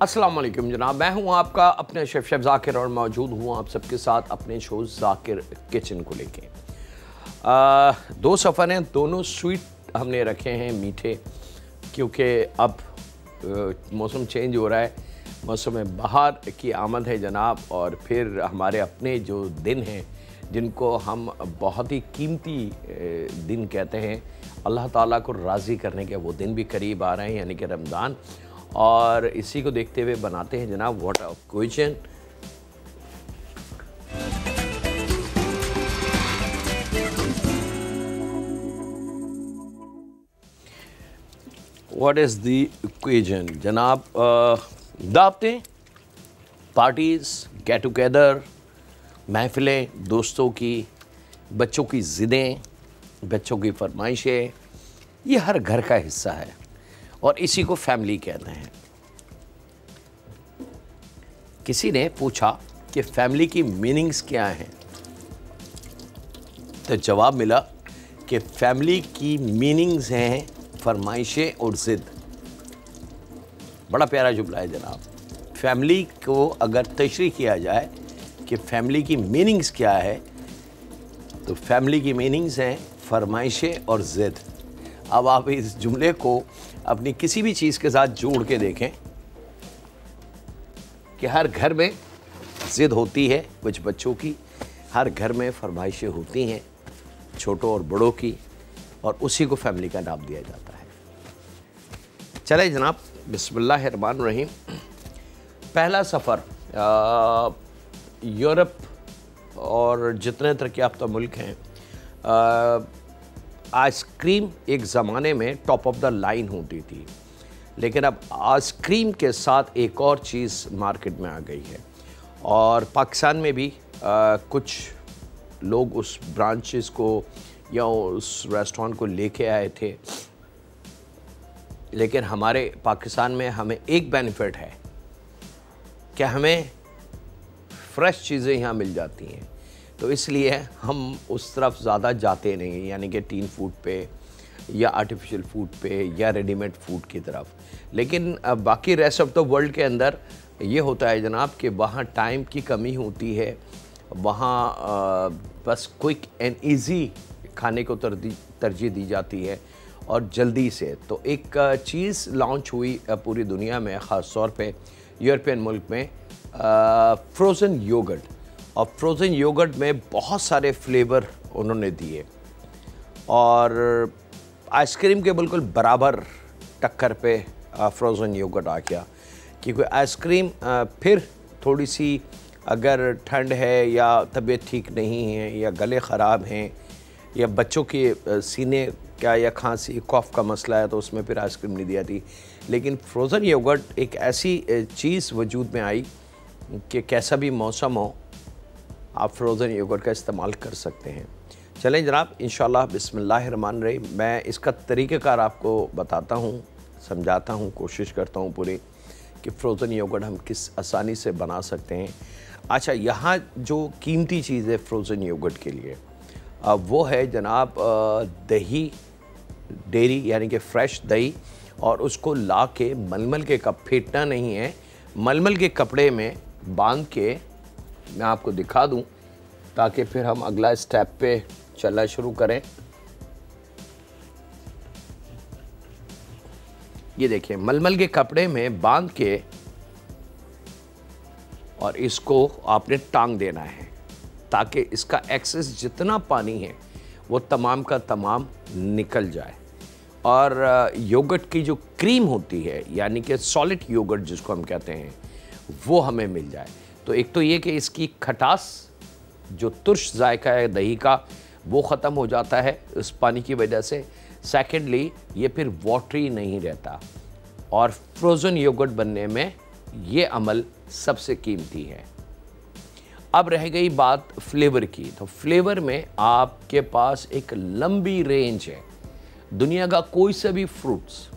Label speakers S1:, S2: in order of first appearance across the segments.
S1: अस्सलाम वालेकुम जनाब, मैं हूं आपका अपने शेफ ज़ाकिर और मौजूद हूं आप सबके साथ अपने शो ज़ाकिर किचन को लेके। दो सफ़र हैं, दोनों स्वीट हमने रखे हैं, मीठे, क्योंकि अब मौसम चेंज हो रहा है, मौसम बहार की आमद है जनाब। और फिर हमारे अपने जो दिन हैं जिनको हम बहुत ही कीमती दिन कहते हैं, अल्लाह ताला को राज़ी करने के वो दिन भी करीब आ रहे हैं, यानी कि रमज़ान। और इसी को देखते हुए बनाते हैं जनाब what a cuisine. What is the cuisine जनाब? दावतें, पार्टीज़, गेट टुगेदर, महफ़िलें, दोस्तों की, बच्चों की ज़िदें, बच्चों की फरमाइशें, ये हर घर का हिस्सा है और इसी को फैमिली कहते हैं। किसी ने पूछा कि फैमिली की मीनिंग्स क्या हैं, तो जवाब मिला कि फैमिली की मीनिंग्स हैं फरमाइशें और ज़िद। बड़ा प्यारा जुमला है जनाब। फैमिली को अगर तशरीह किया जाए कि फैमिली की मीनिंग्स क्या है, तो फैमिली की मीनिंग्स हैं फरमाइशें और ज़िद। अब आप इस जुमले को अपनी किसी भी चीज़ के साथ जोड़ के देखें कि हर घर में ज़िद होती है कुछ बच्चों की, हर घर में फरमाइशें होती हैं छोटों और बड़ों की, और उसी को फैमिली का नाम दिया जाता है। चले जनाब, बिस्मिल्लाहिर्रहमानिर्रहीम। पहला सफ़र यूरोप और जितने तरक्की याफ्ता मुल्क हैं, आइसक्रीम एक ज़माने में टॉप ऑफ द लाइन होती थी, लेकिन अब आइसक्रीम के साथ एक और चीज़ मार्केट में आ गई है। और पाकिस्तान में भी कुछ लोग उस ब्रांचेस को या उस रेस्टोरेंट को लेके आए थे, लेकिन हमारे पाकिस्तान में हमें एक बेनिफिट है कि हमें फ्रेश चीज़ें यहाँ मिल जाती हैं, तो इसलिए हम उस तरफ ज़्यादा जाते नहीं, यानी कि टीन फूड पे या आर्टिफिशियल फूड पे या रेडीमेड फूड की तरफ। लेकिन बाकी रेस्ट ऑफ द वर्ल्ड के अंदर ये होता है जनाब कि वहाँ टाइम की कमी होती है, वहाँ बस क्विक एंड इजी खाने को तरजीह दी जाती है और जल्दी से। तो एक चीज़ लॉन्च हुई पूरी दुनिया में, ख़ास तौर पे यूरोपियन मुल्क में, फ्रोज़न योगर्ट। और फ्रोज़न योगर्ट में बहुत सारे फ्लेवर उन्होंने दिए और आइसक्रीम के बिल्कुल बराबर टक्कर पे फ्रोज़न योगर्ट आ गया। क्योंकि आइसक्रीम फिर थोड़ी सी अगर ठंड है या तबीयत ठीक नहीं है या गले ख़राब हैं या बच्चों के सीने क्या या खांसी कॉफ़ का मसला है, तो उसमें फिर आइसक्रीम नहीं दी जाती। लेकिन फ्रोज़न योगर्ट एक ऐसी चीज़ वजूद में आई कि कैसा भी मौसम हो आप फ्रोज़न योगर्ट का इस्तेमाल कर सकते हैं। चलें जनाब, इंशाल्लाह बिस्मिल्लाहिर्रहमानिर्रहीम। मैं इसका तरीक़ाकार आपको बताता हूँ, समझाता हूँ, कोशिश करता हूँ पूरी कि फ्रोज़न योगर्ट हम किस आसानी से बना सकते हैं। अच्छा, यहाँ जो कीमती चीज़ है फ्रोज़न योगर्ट के लिए वो है जनाब दही, डेयरी यानी कि फ़्रेश दही, और उसको ला के मलमल के कप, फेंटना नहीं है, मलमल के कपड़े में बांध के मैं आपको दिखा दूं ताकि फिर हम अगला स्टेप पे चलना शुरू करें। ये देखिए, मलमल के कपड़े में बांध के और इसको आपने टांग देना है ताकि इसका एक्सेस जितना पानी है वो तमाम का तमाम निकल जाए। और योगर्ट की जो क्रीम होती है, यानी कि सॉलिड योगर्ट जिसको हम कहते हैं, वो हमें मिल जाए। तो एक तो ये कि इसकी खटास, जो तुर्श जायका है दही का, वो ख़त्म हो जाता है उस पानी की वजह से। सेकेंडली, ये फिर वाटरी नहीं रहता, और फ्रोज़न योगर्ट बनने में ये अमल सबसे कीमती है। अब रह गई बात फ्लेवर की, तो फ्लेवर में आपके पास एक लंबी रेंज है। दुनिया का कोई सा भी फ्रूट्स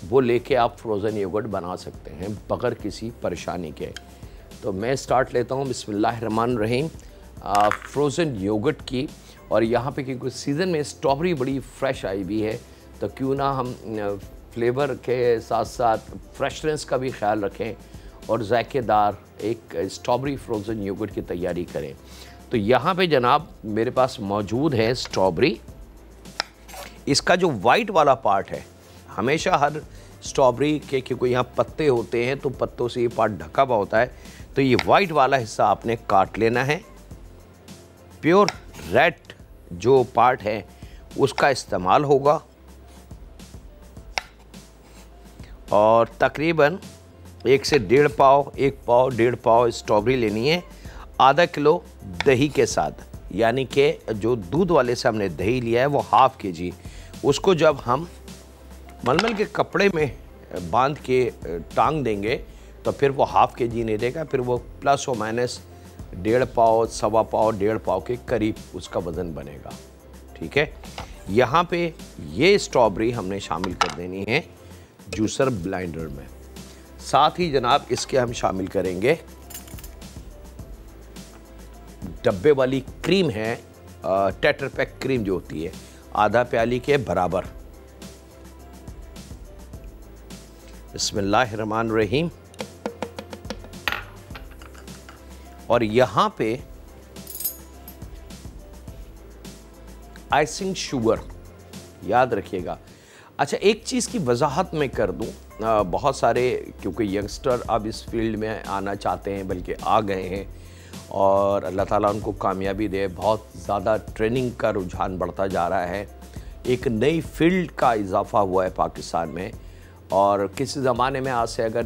S1: वो लेके आप फ्रोज़न योगर्ट बना सकते हैं बग़ैर किसी परेशानी के। तो मैं स्टार्ट लेता हूँ बिस्मिल्लाहिर्रहमानिर्रहीम फ्रोज़न योगर्ट की। और यहाँ पे क्योंकि सीज़न में स्ट्रॉबेरी बड़ी फ्रेश आई हुई है, तो क्यों ना हम फ्लेवर के साथ साथ फ्रेशनेस का भी ख्याल रखें और जायकेदार एक स्ट्रॉबेरी फ्रोज़न योगर्ट की तैयारी करें। तो यहाँ पे जनाब मेरे पास मौजूद है स्ट्रॉबेरी। इसका जो वाइट वाला पार्ट है, हमेशा हर स्ट्रॉबेरी के क्योंकि यहाँ पत्ते होते हैं तो पत्तों से ये पार्ट ढका हुआ होता है, तो ये वाइट वाला हिस्सा आपने काट लेना है। प्योर रेड जो पार्ट है उसका इस्तेमाल होगा और तकरीबन 1 से 1.5 पाव, 1 पाव 1.5 पाव स्ट्रॉबेरी लेनी है आधा किलो दही के साथ, यानी कि जो दूध वाले से हमने दही लिया है वो ½ kg। उसको जब हम मलमल के कपड़े में बांध के टांग देंगे तो फिर वो ½ kg नहीं देगा, फिर वो प्लस और माइनस 1.5 पाव, 1.25 पाव, 1.5 पाव के करीब उसका वज़न बनेगा। ठीक है, यहाँ पे ये स्ट्रॉबेरी हमने शामिल कर देनी है जूसर ब्लेंडर में। साथ ही जनाब इसके हम शामिल करेंगे डब्बे वाली क्रीम है, टेट्रा पैक क्रीम जो होती है, आधा प्याली के बराबर। बिस्मिल्लाहिर्रहमानिर्रहीम। और यहाँ पे आइसिंग शुगर याद रखिएगा। अच्छा, एक चीज़ की वजाहत मैं कर दूं, बहुत सारे क्योंकि यंगस्टर अब इस फील्ड में आना चाहते हैं, बल्कि आ गए हैं और अल्लाह ताला उनको कामयाबी दे। बहुत ज़्यादा ट्रेनिंग का रुझान बढ़ता जा रहा है, एक नई फील्ड का इजाफा हुआ है पाकिस्तान में। और किसी ज़माने में आज से अगर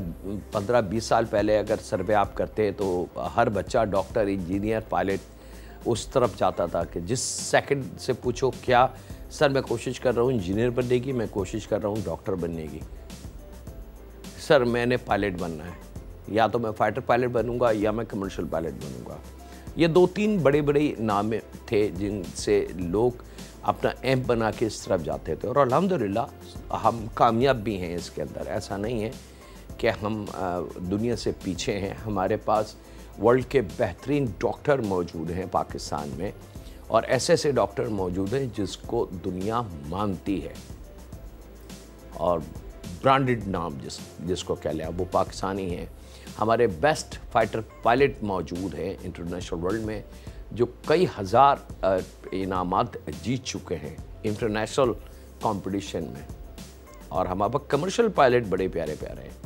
S1: 15-20 साल पहले अगर सर्वे आप करते तो हर बच्चा डॉक्टर, इंजीनियर, पायलट उस तरफ जाता था कि जिस सेकंड से पूछो क्या सर मैं कोशिश कर रहा हूँ इंजीनियर बनने की, मैं कोशिश कर रहा हूँ डॉक्टर बनने की, सर मैंने पायलट बनना है, या तो मैं फाइटर पायलट बनूंगा या मैं कमर्शियल पायलट बनूंगा। ये 2-3 बड़े बड़े नाम थे जिनसे लोग अपना एम बना के इस तरफ जाते थे और अल्हम्दुलिल्लाह हम कामयाब भी हैं इसके अंदर। ऐसा नहीं है कि हम दुनिया से पीछे हैं, हमारे पास वर्ल्ड के बेहतरीन डॉक्टर मौजूद हैं पाकिस्तान में और ऐसे ऐसे डॉक्टर मौजूद हैं जिसको दुनिया मानती है और ब्रांडेड नाम जिसको कह लिया वो पाकिस्तानी हैं। हमारे बेस्ट फाइटर पायलट मौजूद हैं इंटरनेशनल वर्ल्ड में जो कई हज़ार इनामात जीत चुके हैं इंटरनेशनल कंपटीशन में। और हमारे कमर्शियल पायलट बड़े प्यारे प्यारे हैं।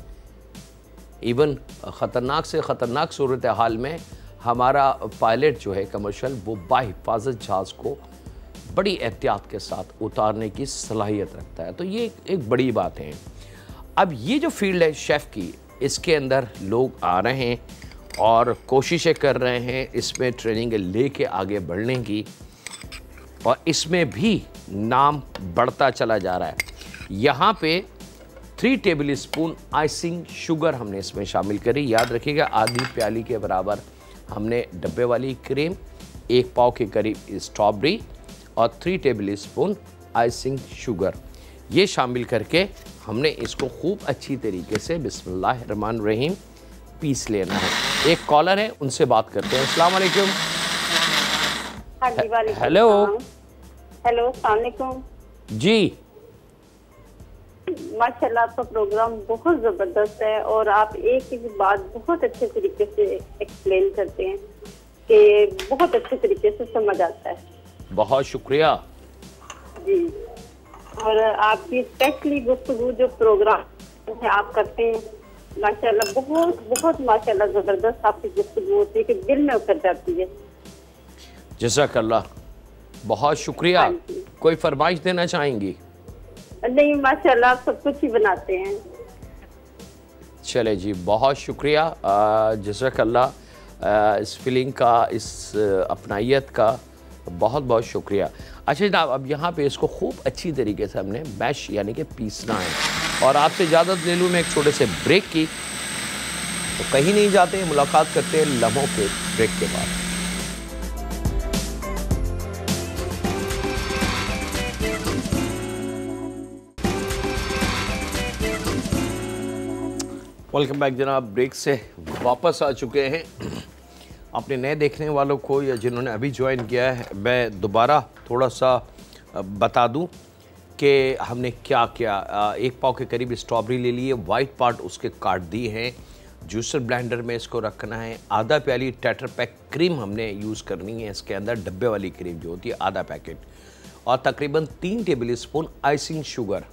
S1: इवन ख़तरनाक से ख़तरनाक सूरत हाल में हमारा पायलट जो है कमर्शियल, वो बाहिफाजत जहाज़ को बड़ी एहतियात के साथ उतारने की सलाहियत रखता है। तो ये एक बड़ी बात है। अब ये जो फील्ड है शेफ़ की, इसके अंदर लोग आ रहे हैं और कोशिशें कर रहे हैं इसमें ट्रेनिंग लेके आगे बढ़ने की और इसमें भी नाम बढ़ता चला जा रहा है। यहाँ पे 3 टेबल स्पून आइसिंग शुगर हमने इसमें शामिल करी। याद रखिएगा आधी प्याली के बराबर हमने डब्बे वाली क्रीम, 1 पाव के करीब स्ट्रॉबेरी और 3 टेबल स्पून आइसिंग शुगर ये शामिल करके हमने इसको खूब अच्छी तरीके से बिस्मिल्लाहिर्रहमानिर्रहीम पीस लेना है। एक कॉलर है, उनसे बात करते हैं। अस्सलाम वालेकुम।
S2: हाँ जी, वालेकुम।
S1: हेलो
S2: हेलो, अस्सलाम वालेकुम
S1: जी।
S2: माशाल्लाह आपका प्रोग्राम बहुत ज़बरदस्त है और आप एक एक बात बहुत अच्छे तरीके से एक्सप्लेन करते हैं कि बहुत अच्छे तरीके से समझ आता है।
S1: बहुत शुक्रिया
S2: जी। और आपकी स्पेशली गुफ्तगू जो प्रोग्राम है आप करते हैं, माशाल्लाह बहुत बहुत माशाल्लाह ज़बरदस्त आपकी गुफ्तगू होती है कि दिल में उतर जाती है।
S1: जज़ाकल्लाह, बहुत शुक्रिया। कोई फरमाइश देना चाहेंगी?
S2: नहीं, माशाल्लाह आप सब कुछ ही बनाते हैं।
S1: चले जी, बहुत शुक्रिया। जज़ाकल्लाह इस फीलिंग का, इस अपनाइयत का बहुत बहुत शुक्रिया। अच्छा जनाब, अब यहाँ पे इसको खूब अच्छी तरीके से हमने मैश यानी कि पीसना है। और आपसे इजाज़त ले लूँ मैं एक छोटे से ब्रेक की, तो कहीं नहीं जाते, मुलाकात करते हैं लम्हों के ब्रेक के बाद। वेलकम बैक जनाब, ब्रेक से वापस आ चुके हैं। अपने नए देखने वालों को या जिन्होंने अभी ज्वाइन किया है, मैं दोबारा थोड़ा सा बता दूं कि हमने क्या किया। 1 पाव के करीब स्ट्रॉबेरी ले लिए, वाइट पार्ट उसके काट दिए हैं, जूसर ब्लेंडर में इसको रखना है। आधा प्याली टेट्रा पैक क्रीम हमने यूज़ करनी है इसके अंदर, डब्बे वाली क्रीम जो होती है, आधा पैकेट, और तकरीबन 3 टेबल स्पून आइसिंग शुगर।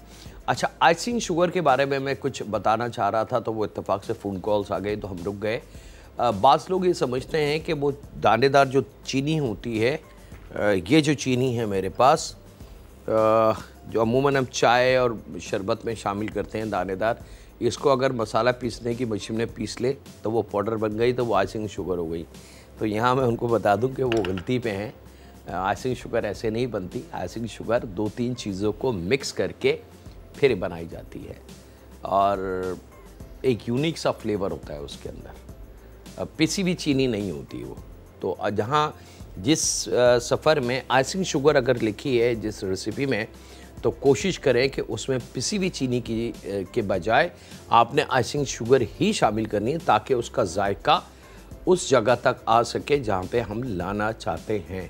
S1: अच्छा, आइसिंग शुगर के बारे में मैं कुछ बताना चाह रहा था तो वो इत्तेफाक से फ़ोन कॉल्स आ गए तो हम रुक गए। बाज़ लोग ये समझते हैं कि वो दानेदार जो चीनी होती है, ये जो चीनी है मेरे पास, जो अमूमन हम चाय और शरबत में शामिल करते हैं दानेदार, इसको अगर मसाला पीसने की मशीन में पीस ले तो वो पाउडर बन गई, तो वो आइसिंग शुगर हो गई। तो यहाँ मैं उनको बता दूं कि वो गलती पे हैं। आइसिंग शुगर ऐसे नहीं बनती। आइसिंग शुगर 2-3 चीज़ों को मिक्स करके फिर बनाई जाती है और एक यूनिक सा फ्लेवर होता है उसके अंदर। पिसी हुई चीनी नहीं होती वो। तो जहाँ जिस सफ़र में आइसिंग शुगर अगर लिखी है जिस रेसिपी में, तो कोशिश करें कि उसमें पिसी हुई चीनी की के बजाय आपने आइसिंग शुगर ही शामिल करनी है, ताकि उसका जायका उस जगह तक आ सके जहाँ पे हम लाना चाहते हैं।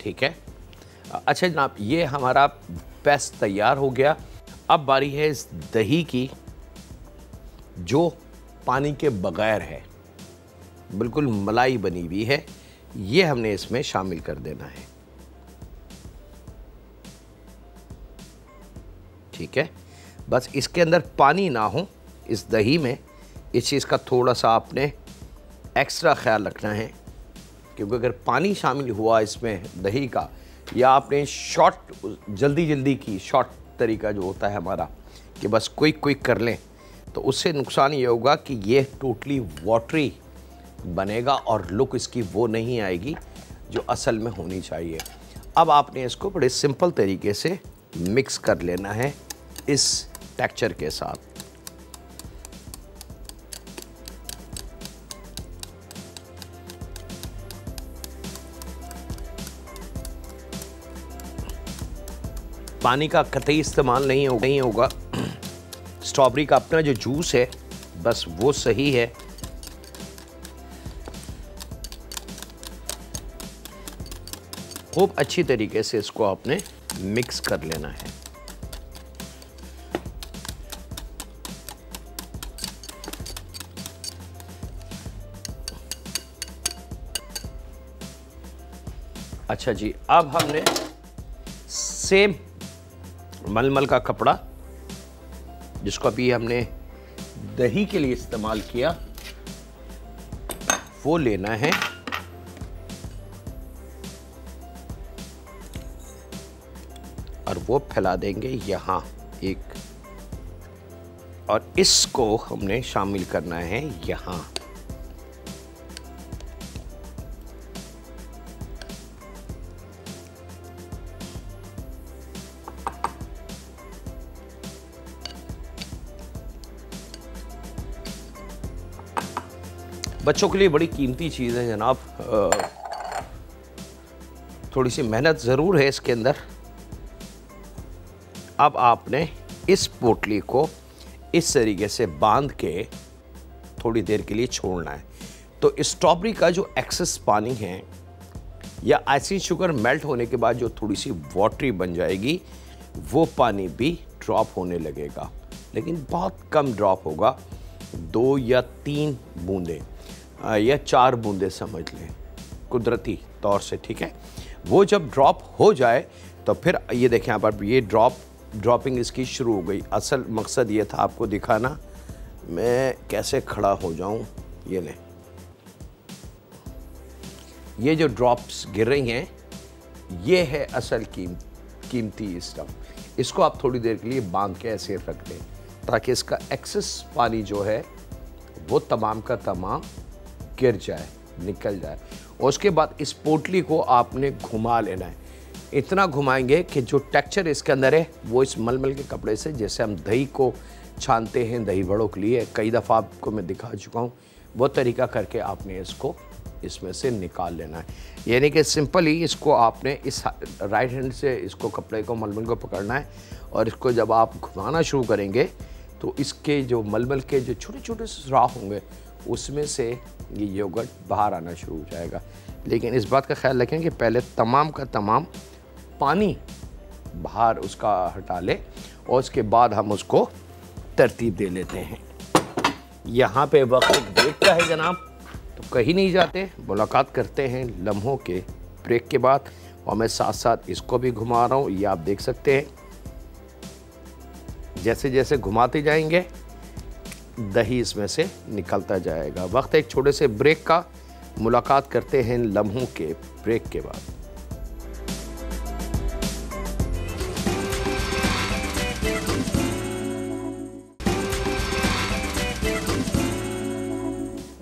S1: ठीक है। अच्छा जनाब, ये हमारा पेस्ट तैयार हो गया। अब बारी है इस दही की जो पानी के बगैर है, बिल्कुल मलाई बनी हुई है। ये हमने इसमें शामिल कर देना है। ठीक है, बस इसके अंदर पानी ना हो इस दही में, इस चीज़ का थोड़ा सा आपने एक्स्ट्रा ख्याल रखना है, क्योंकि अगर पानी शामिल हुआ इसमें दही का, या आपने जल्दी की शॉर्ट तरीका जो होता है हमारा कि बस क्विक कर लें, तो उससे नुकसान ये होगा कि ये टोटली वाटरी बनेगा और लुक इसकी वो नहीं आएगी जो असल में होनी चाहिए। अब आपने इसको बड़े सिंपल तरीके से मिक्स कर लेना है इस टेक्सचर के साथ। पानी का कतई इस्तेमाल नहीं होगा। स्ट्रॉबेरी का अपना जो जूस है बस वो सही है। खूब अच्छी तरीके से इसको आपने मिक्स कर लेना है। अच्छा जी, अब हमने सेम मलमल का कपड़ा जिसको अभी हमने दही के लिए इस्तेमाल किया वो लेना है और वो फैला देंगे यहाँ एक, और इसको हमने शामिल करना है यहाँ। बच्चों के लिए बड़ी कीमती चीज़ है जनाब। थोड़ी सी मेहनत ज़रूर है इसके अंदर। अब आपने इस पोटली को इस तरीके से बांध के थोड़ी देर के लिए छोड़ना है। तो स्ट्रॉबेरी का जो एक्सेस पानी है या आइसिंग शुगर मेल्ट होने के बाद जो थोड़ी सी वाटरी बन जाएगी, वो पानी भी ड्रॉप होने लगेगा, लेकिन बहुत कम ड्रॉप होगा, 2 या 3 बूंदें या 4 बूंदें समझ लें कुदरती तौर से। ठीक है, वो जब ड्रॉप हो जाए तो फिर ये देखें यहाँ पर ये ड्रॉपिंग इसकी शुरू हो गई। असल मकसद ये था आपको दिखाना। मैं कैसे खड़ा हो जाऊँ, ये लें, ये जो ड्रॉप्स गिर रही हैं ये है असल कीमती स्टफ। इसको आप थोड़ी देर के लिए बांध के ऐसे रख दें ताकि इसका एक्सेस पानी जो है वो तमाम का तमाम गिर जाए, निकल जाए। और उसके बाद इस पोटली को आपने घुमा लेना है। इतना घुमाएंगे कि जो टेक्सचर इसके अंदर है वो इस मलमल के कपड़े से, जैसे हम दही को छानते हैं दही बड़ों के लिए, कई दफ़ा आपको मैं दिखा चुका हूँ, वो तरीका करके आपने इसको इसमें से निकाल लेना है। यानी कि सिंपली इसको आपने इस राइट हैंड से इसको कपड़े को मलमल को पकड़ना है और इसको जब आप घुमाना शुरू करेंगे तो इसके जो मलमल के जो छोटे छोटे सुराख होंगे उसमें से ये योगर्ट बाहर आना शुरू हो जाएगा। लेकिन इस बात का ख्याल रखें कि पहले तमाम का तमाम पानी बाहर उसका हटा लें और उसके बाद हम उसको तरतीब दे लेते हैं। यहाँ पे वक्त एक ब्रेक का है जनाब, तो कहीं नहीं जाते, मुलाकात करते हैं लम्हों के ब्रेक के बाद। और मैं साथ साथ इसको भी घुमा रहा हूँ, ये आप देख सकते हैं। जैसे जैसे घुमाते जाएंगे दही इसमें से निकलता जाएगा। वक्त एक छोटे से ब्रेक का, मुलाकात करते हैं लम्हों के ब्रेक के बाद।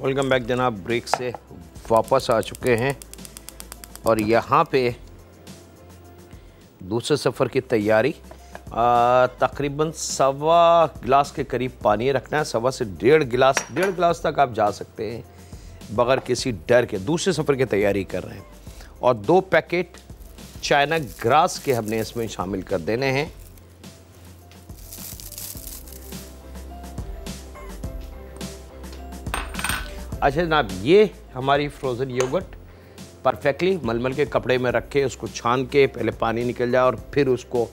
S1: वेलकम बैक जनाब, ब्रेक से वापस आ चुके हैं और यहाँ पे दूसरे सफ़र की तैयारी। तकरीबन 1.25 गिलास के करीब पानी रखना है, 1.25 से 1.5 गिलास तक आप जा सकते हैं बगैर किसी डर के। दूसरे सफ़र की तैयारी कर रहे हैं और 2 पैकेट चाइना ग्रास के हमने इसमें शामिल कर देने हैं। अच्छा जनाब, ये हमारी फ्रोज़न योगर्ट परफेक्टली मलमल के कपड़े में रख के उसको छान के पहले पानी निकल जाए और फिर उसको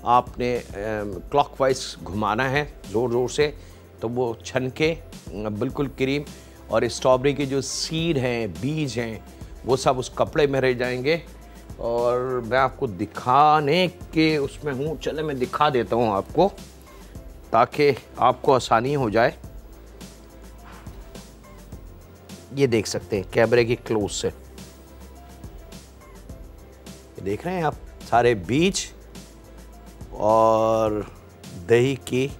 S1: आपने क्लॉकवाइज घुमाना है ज़ोर ज़ोर से, तो वो छन के बिल्कुल क्रीम और स्ट्रॉबेरी के जो सीड हैं, बीज हैं, वो सब उस कपड़े में रह जाएंगे। और मैं आपको दिखाने के उसमें हूँ, चले मैं दिखा देता हूँ आपको ताकि आपको आसानी हो जाए। ये देख सकते हैं कैमरे की क्लोज से, ये देख रहे हैं आप सारे बीज और दही की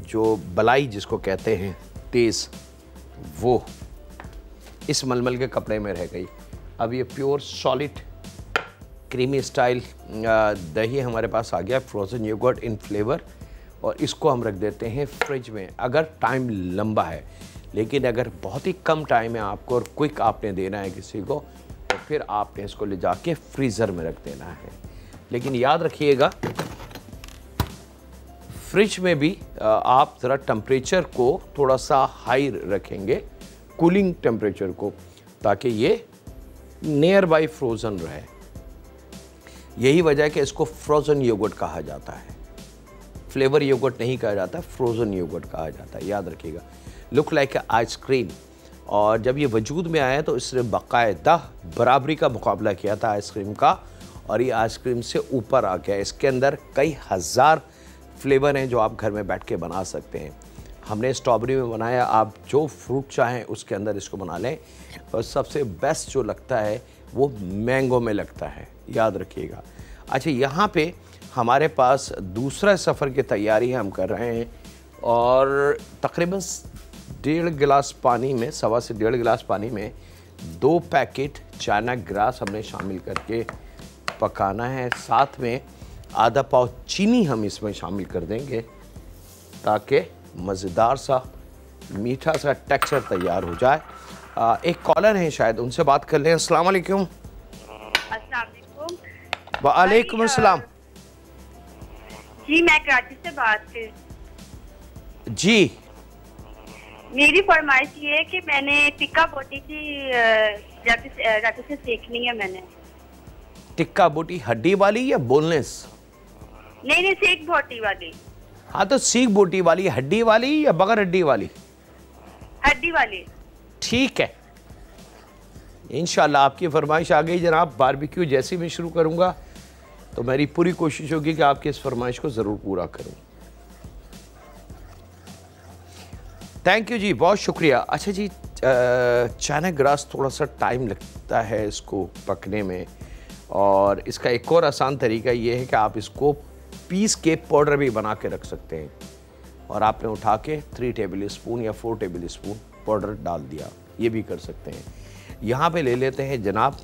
S1: जो बलाई जिसको कहते हैं तेज़, वो इस मलमल के कपड़े में रह गई। अब ये प्योर सॉलिड क्रीमी स्टाइल दही हमारे पास आ गया, फ्रोज़न योगर्ट इन फ्लेवर, और इसको हम रख देते हैं फ्रिज में अगर टाइम लंबा है। लेकिन अगर बहुत ही कम टाइम है आपको और क्विक आपने देना है किसी को, तो फिर आपने इसको ले जाके फ्रीज़र में रख देना है। लेकिन याद रखिएगा फ्रिज में भी आप ज़रा टेम्परेचर को थोड़ा सा हाई रखेंगे, कूलिंग टेम्परेचर को, ताकि ये नियर बाई फ्रोज़न रहे। यही वजह है कि इसको फ्रोज़न योगर्ट कहा जाता है, फ्लेवर योगर्ट नहीं कहा जाता, फ्रोज़न योगर्ट कहा जाता है, याद रखिएगा। लुक लाइक आइसक्रीम, और जब ये वजूद में आया तो इसने बाकायदा बराबरी का मुकाबला किया था आइसक्रीम का, और ये आइसक्रीम से ऊपर आ गया। इसके अंदर कई हज़ार फ्लेवर हैं जो आप घर में बैठ के बना सकते हैं। हमने स्ट्रॉबेरी में बनाया, आप जो फ्रूट चाहें उसके अंदर इसको बना लें। और सबसे बेस्ट जो लगता है वो मैंगो में लगता है, याद रखिएगा। अच्छा, यहाँ पे हमारे पास दूसरा सफ़र की तैयारी हम कर रहे हैं और तकरीबन 1.5 गिलास पानी में, 1.25 से 1.5 गिलास पानी में 2 पैकेट चाइना ग्रास हमने शामिल करके पकाना है। साथ में आधा पाव चीनी हम इसमें शामिल कर देंगे ताकि मज़ेदार सा मीठा सा टेक्सचर तैयार हो जाए। एक कॉलर है शायद, उनसे बात कर लें। अस्सलाम वालेकुम। वालेकुम अस्सलाम।
S3: जी, मैं कराची से बात कर।
S1: जी,
S3: मेरी फरमाइश ये है कि मैंने टिक्का बोटी की रात से सीखनी है। मैंने
S1: टिक्का बोटी हड्डी वाली या बोनलेस?
S3: नहीं, सीख बोटी वाली।
S1: हाँ, तो सीख बोटी वाली हड्डी वाली या बगैर हड्डी वाली?
S3: हड्डी वाली।
S1: ठीक है, इंशाल्लाह आपकी फरमाइश आ गई जनाब। बारबेक्यू जैसे मैं शुरू करूँगा तो मेरी पूरी कोशिश होगी कि आपकी इस फरमाइश को ज़रूर पूरा करूँ। थैंक यू जी, बहुत शुक्रिया। अच्छा जी, चाइना ग्रास थोड़ा सा टाइम लगता है इसको पकने में, और इसका एक और आसान तरीका ये है कि आप इसको पीस के पाउडर भी बना के रख सकते हैं, और आपने उठा के 3 टेबल स्पून या 4 टेबल स्पून पाउडर डाल दिया, ये भी कर सकते हैं। यहाँ पे ले लेते हैं जनाब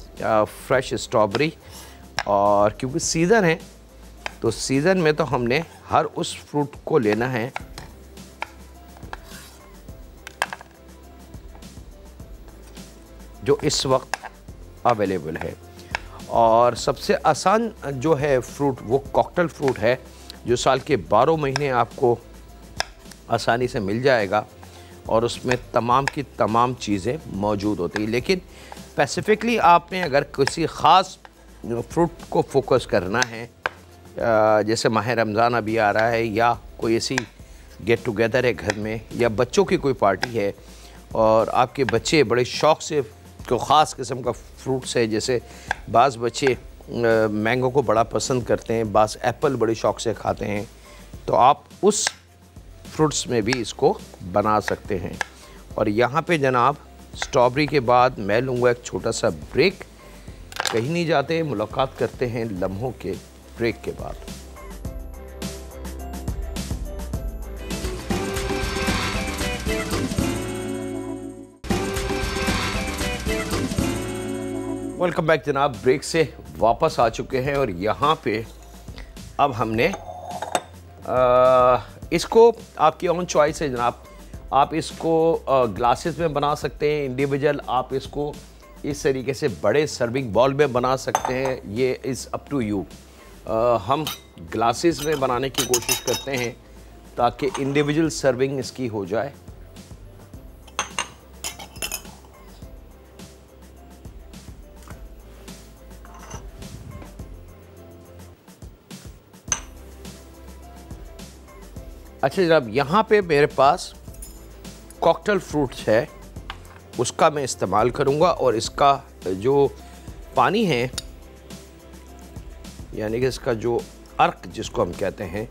S1: फ्रेश स्ट्रॉबेरी, और क्योंकि सीज़न है तो सीज़न में तो हमने हर उस फ्रूट को लेना है जो इस वक्त अवेलेबल है। और सबसे आसान जो है फ्रूट वो कॉकटेल फ्रूट है, जो साल के 12 महीने आपको आसानी से मिल जाएगा और उसमें तमाम की तमाम चीज़ें मौजूद होती हैं। लेकिन स्पेसिफ़िकली आपने अगर किसी ख़ास फ्रूट को फोकस करना है जैसे माह रमज़ान अभी आ रहा है, या कोई ऐसी गेट टुगेदर है घर में, या बच्चों की कोई पार्टी है और आपके बच्चे बड़े शौक़ से कोई ख़ास किस्म का फ्रूट्स है, जैसे बाज़ बच्चे मैंगो को बड़ा पसंद करते हैं, बाज़ एप्पल बड़े शौक़ से खाते हैं, तो आप उस फ्रूट्स में भी इसको बना सकते हैं। और यहाँ पे जनाब स्ट्रॉबेरी के बाद मैं लूँगा एक छोटा सा ब्रेक। कहीं नहीं जाते, मुलाकात करते हैं लम्हों के ब्रेक के बाद। वेलकम बैक जनाब, ब्रेक से वापस आ चुके हैं और यहाँ पे अब हमने इसको, आपकी ऑन चॉइस है जनाब, आप इसको ग्लासेस में बना सकते हैं इंडिविजुअल, आप इसको इस तरीके से बड़े सर्विंग बॉल में बना सकते हैं, ये इज़ अप टू यू। हम ग्लासेस में बनाने की कोशिश करते हैं ताकि इंडिविजुअल सर्विंग इसकी हो जाए। अच्छा जनाब, यहाँ पे मेरे पास कॉकटेल फ्रूट्स है, उसका मैं इस्तेमाल करूँगा और इसका जो पानी है, यानी कि इसका जो अर्क जिसको हम कहते हैं,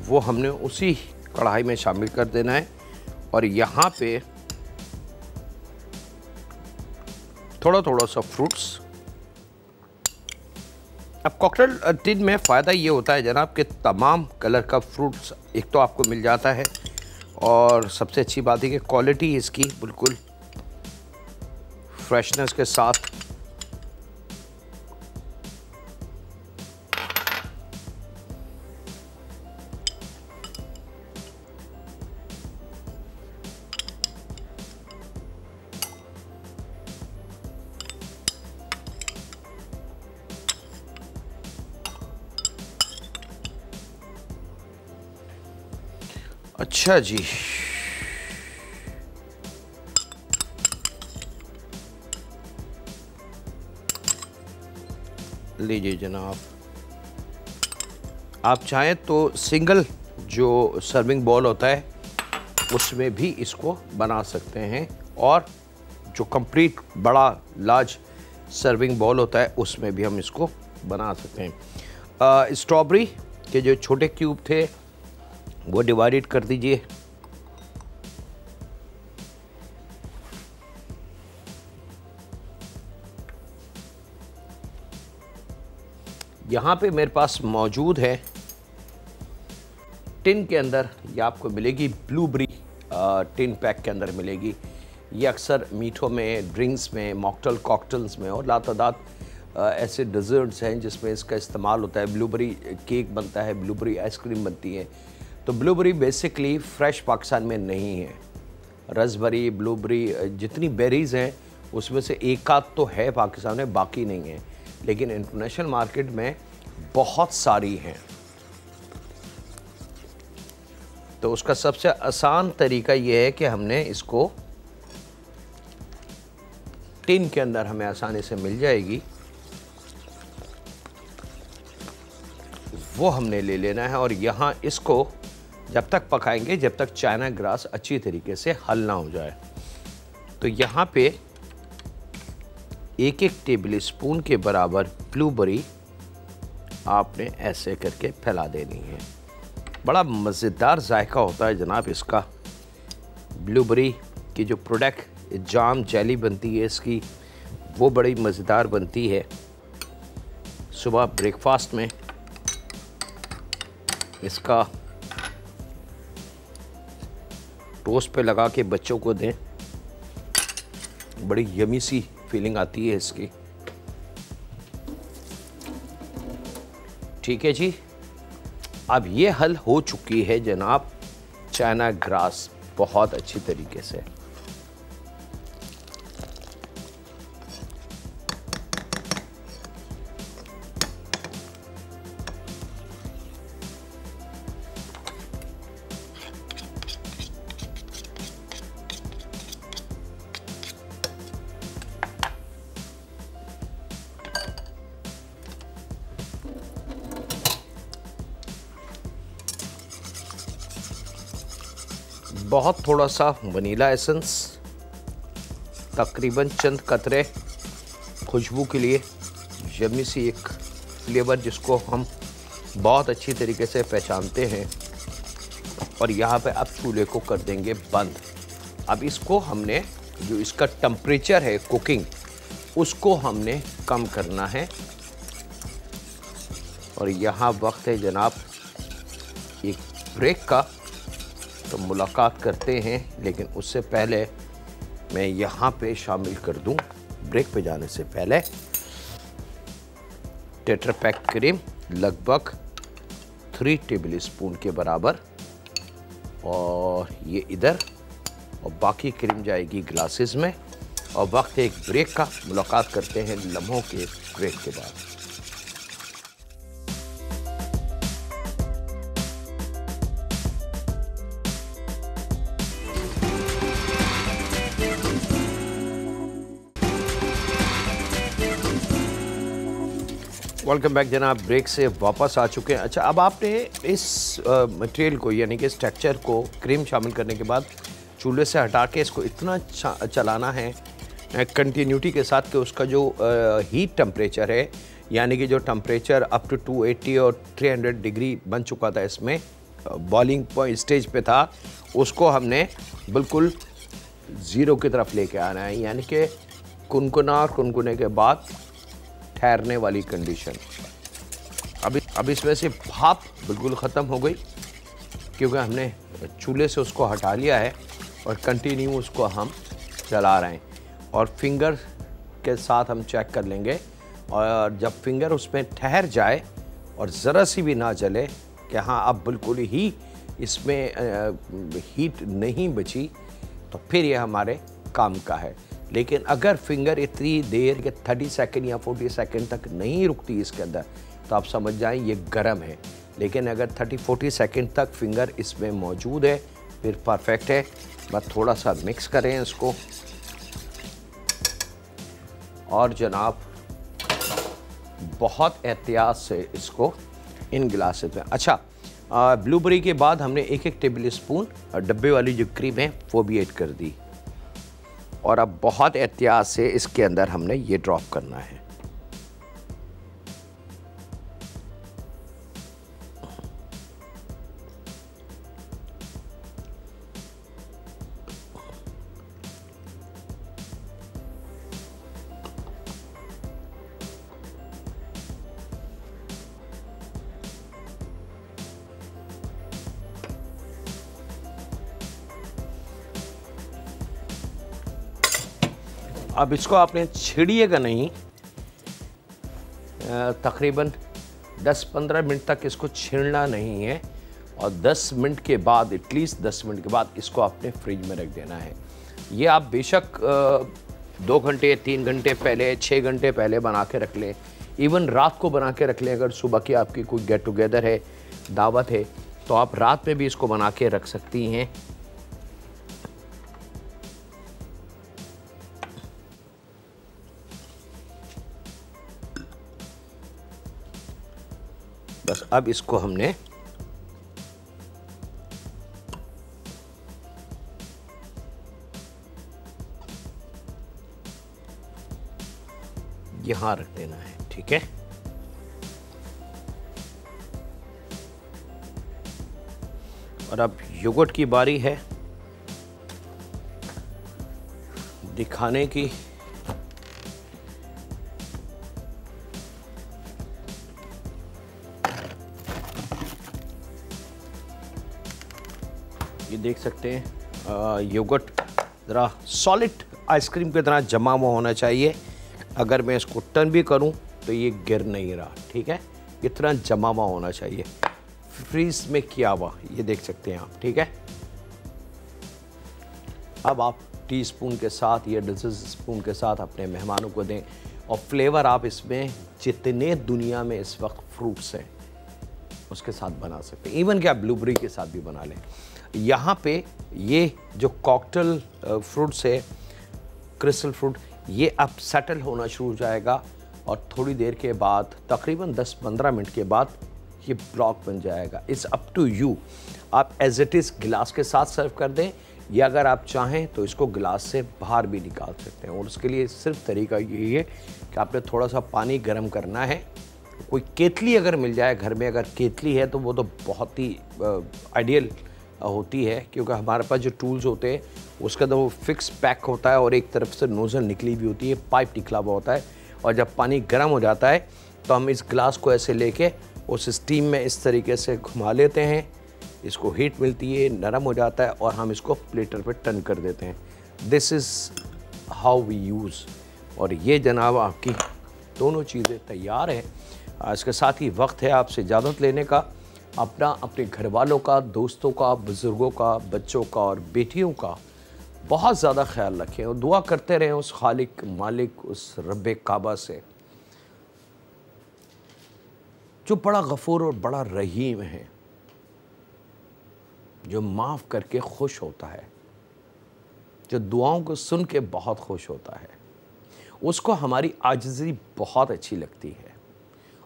S1: वो हमने उसी कढ़ाई में शामिल कर देना है। और यहाँ पे थोड़ा थोड़ा सा फ्रूट्स। अब कॉकटेल टिन में फ़ायदा ये होता है जनाब कि तमाम कलर का फ्रूट्स एक तो आपको मिल जाता है, और सबसे अच्छी बात है कि क्वालिटी इसकी बिल्कुल फ्रेशनेस के साथ। अच्छा जी, लीजिए जनाब, आप चाहें तो सिंगल जो सर्विंग बॉल होता है उसमें भी इसको बना सकते हैं, और जो कंप्लीट बड़ा लार्ज सर्विंग बॉल होता है उसमें भी हम इसको बना सकते हैं। स्ट्रॉबेरी के जो छोटे क्यूब थे वो डिवाइडेड कर दीजिए। यहाँ पे मेरे पास मौजूद है टिन के अंदर, ये आपको मिलेगी ब्लूबेरी, टिन पैक के अंदर मिलेगी। ये अक्सर मीठों में, ड्रिंक्स में, मॉकटेल कॉकटेल्स में और लातादाद ऐसे डेजर्ट्स हैं जिसमें इसका इस्तेमाल होता है। ब्लूबेरी केक बनता है, ब्लूबेरी आइसक्रीम बनती है। तो ब्लूबेरी बेसिकली फ़्रेश पाकिस्तान में नहीं है। रसबेरी, ब्लूबेरी, जितनी बेरीज़ हैं उसमें से एक आध तो है पाकिस्तान में, बाकी नहीं है, लेकिन इंटरनेशनल मार्केट में बहुत सारी हैं। तो उसका सबसे आसान तरीका ये है कि हमने इसको टिन के अंदर हमें आसानी से मिल जाएगी, वो हमने ले लेना है। और यहाँ इसको जब तक पकाएंगे जब तक चाइना ग्रास अच्छी तरीके से हल ना हो जाए। तो यहाँ पे एक एक टेबल स्पून के बराबर ब्लूबेरी आपने ऐसे करके फैला देनी है। बड़ा मज़ेदार जायका होता है जनाब इसका। ब्लूबेरी की जो प्रोडक्ट जाम जेली बनती है इसकी, वो बड़ी मज़ेदार बनती है। सुबह ब्रेकफास्ट में इसका टोस्ट पे लगा के बच्चों को दें, बड़ी यमी सी फीलिंग आती है इसकी। ठीक है जी, अब ये हल हो चुकी है जनाब चाइना ग्रास बहुत अच्छी तरीके से। बहुत थोड़ा सा वनीला एसेंस, तकरीबन चंद कतरे खुशबू के लिए, यम्मी सी एक फ्लेवर जिसको हम बहुत अच्छी तरीके से पहचानते हैं। और यहाँ पे अब चूल्हे को कर देंगे बंद। अब इसको हमने जो इसका टेम्परेचर है कुकिंग, उसको हमने कम करना है। और यहाँ वक्त है जनाब एक ब्रेक का, तो मुलाकात करते हैं। लेकिन उससे पहले मैं यहाँ पे शामिल कर दूँ, ब्रेक पे जाने से पहले, टेट्रा पैक क्रीम लगभग 3 टेबल स्पून के बराबर, और ये इधर, और बाकी क्रीम जाएगी ग्लासेस में। और वक्त है एक ब्रेक का, मुलाकात करते हैं लम्हों के ब्रेक के बाद। वेलकम बैक जनाब, ब्रेक से वापस आ चुके हैं। अच्छा, अब आपने इस मटेरियल को यानी कि इस टेक्सचर को क्रीम शामिल करने के बाद चूल्हे से हटा के इसको इतना चलाना है कंटिन्यूटी के साथ कि उसका जो हीट टेम्परेचर है, यानी कि जो टेम्परेचर अप टू 280 और 300 डिग्री बन चुका था, इसमें बॉइलिंग पॉइंट स्टेज पे था, उसको हमने बिल्कुल ज़ीरो की तरफ लेके आना है। यानी कि कुनकुना और कुनकुने के बाद ठहरने वाली कंडीशन। अब इसमें से भाप बिल्कुल ख़त्म हो गई, क्योंकि हमने चूल्हे से उसको हटा लिया है और कंटिन्यू उसको हम चला रहे हैं। और फिंगर के साथ हम चेक कर लेंगे, और जब फिंगर उसमें ठहर जाए और ज़रा सी भी ना जले कि हाँ अब बिल्कुल ही इसमें हीट नहीं बची, तो फिर ये हमारे काम का है। लेकिन अगर फिंगर इतनी देर के 30 सेकंड या 40 सेकंड तक नहीं रुकती इसके अंदर, तो आप समझ जाएं ये गर्म है। लेकिन अगर 30-40 सेकंड तक फिंगर इसमें मौजूद है, फिर परफेक्ट है। बस थोड़ा सा मिक्स करें इसको, और जनाब बहुत एहतियात से इसको इन गिलासेस में। अच्छा, ब्लूबेरी के बाद हमने 1-1 टेबल स्पून डब्बे वाली जो क्रीम है वो भी ऐड कर दी, और अब बहुत एहतियात से इसके अंदर हमने ये ड्रॉप करना है। अब इसको आपने छेड़िएगा नहीं, तकरीबन 10-15 मिनट तक इसको छेड़ना नहीं है, और 10 मिनट के बाद, एटलीस्ट 10 मिनट के बाद इसको आपने फ्रिज में रख देना है। ये आप बेशक 2 घंटे 3 घंटे पहले, 6 घंटे पहले बना के रख लें, इवन रात को बना के रख लें। अगर सुबह की आपकी कोई गेट टुगेदर है, दावत है, तो आप रात में भी इसको बना के रख सकती हैं। बस अब इसको हमने यहां रख देना है, ठीक है। और अब योगर्ट की बारी है दिखाने की। ये देख सकते हैं योगर्ट ज़रा सॉलिड आइसक्रीम की तरह जमा हुआ होना चाहिए। अगर मैं इसको टर्न भी करूं तो ये गिर नहीं रहा, ठीक है। इतना जमा हुआ होना चाहिए, फ्रीज में किया हुआ, ये देख सकते हैं आप, ठीक है। अब आप टीस्पून के साथ या डज़न स्पून के साथ अपने मेहमानों को दें, और फ्लेवर आप इसमें जितने दुनिया में इस वक्त फ्रूट्स हैं उसके साथ बना सकते हैं। इवन कि आप ब्लूबेरी के साथ भी बना लें। यहाँ पे ये जो कॉकटेल फ्रूट्स है, क्रिस्टल फ्रूट, ये अब सेटल होना शुरू हो जाएगा, और थोड़ी देर के बाद, तकरीबन 10-15 मिनट के बाद ये ब्लॉक बन जाएगा। इट्स अप टू यू, आप एज इट इज़ गिलास के साथ सर्व कर दें, या अगर आप चाहें तो इसको गिलास से बाहर भी निकाल सकते हैं। और उसके लिए सिर्फ तरीका यही है कि आपने थोड़ा सा पानी गर्म करना है। कोई केतली अगर मिल जाए घर में, अगर केतली है तो वो तो बहुत ही आइडियल होती है, क्योंकि हमारे पास जो टूल्स होते हैं उसका तो वो फिक्स पैक होता है और एक तरफ से नोज़ल निकली भी होती है, पाइप निकला हुआ होता है। और जब पानी गर्म हो जाता है तो हम इस गिलास को ऐसे लेके उस स्टीम में इस तरीके से घुमा लेते हैं, इसको हीट मिलती है, नरम हो जाता है और हम इसको प्लेटर पे टर्न कर देते हैं। This is how we use. और ये जनाब आपकी दोनों चीज़ें तैयार हैं। आज के साथ ही वक्त है आपसे इजाज़त लेने का। अपना, अपने घर वालों का, दोस्तों का, बुज़ुर्गों का, बच्चों का और बेटियों का बहुत ज़्यादा ख्याल रखें और दुआ करते रहें उस खालिक मालिक, उस रब्बे काबा से जो बड़ा गफूर और बड़ा रहीम है, जो माफ़ करके खुश होता है, जो दुआओं को सुन के बहुत खुश होता है। उसको हमारी आजिज़ी बहुत अच्छी लगती है।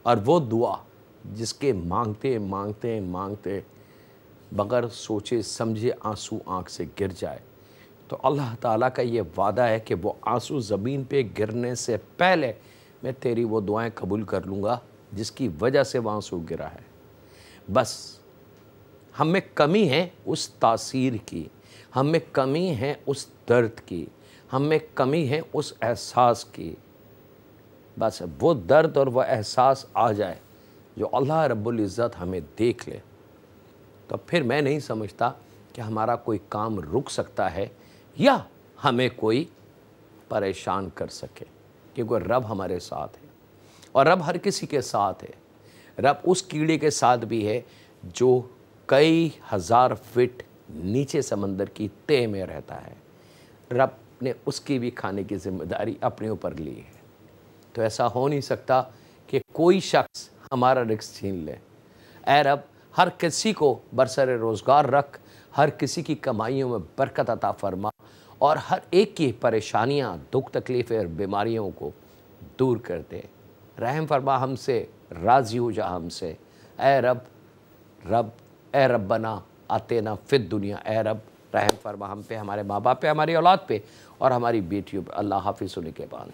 S1: और वो दुआ जिसके मांगते मांगते मांगते बगैर सोचे समझे आंसू आँख से गिर जाए, तो अल्लाह ताला का ये वादा है कि वो आंसू ज़मीन पे गिरने से पहले मैं तेरी वो दुआएं कबूल कर लूँगा जिसकी वजह से वो आंसू गिरा है। बस हम में कमी है उस तासीर की, हम में कमी है उस दर्द की, हम में कमी है उस एहसास की। बस वो दर्द और वह एहसास आ जाए जो अल्लाह रब्बुल इज़्ज़त हमें देख ले, तो फिर मैं नहीं समझता कि हमारा कोई काम रुक सकता है या हमें कोई परेशान कर सके, क्योंकि रब हमारे साथ है। और रब हर किसी के साथ है। रब उस कीड़े के साथ भी है जो कई हज़ार फीट नीचे समंदर की तह में रहता है। रब ने उसकी भी खाने की जिम्मेदारी अपने ऊपर ली है। तो ऐसा हो नहीं सकता कि कोई शख्स हमारा रिस्क छीन ले। ऐ रब, हर किसी को बरसर रोज़गार रख, हर किसी की कमाइयों में बरकत अता फरमा और हर एक की परेशानियां, दुख, तकलीफ़ें और बीमारियों को दूर कर दे। रहम फरमा हमसे, राज़ी हो जा हमसे। ऐ रब, ए रब्बना आतेना फिद दुनिया। ए रब, रहम फरमा हम पे, हमारे माँ बाप पे, हमारी औलाद पे और हमारी बेटियों पे। अल्लाह हाफिज़। के बाद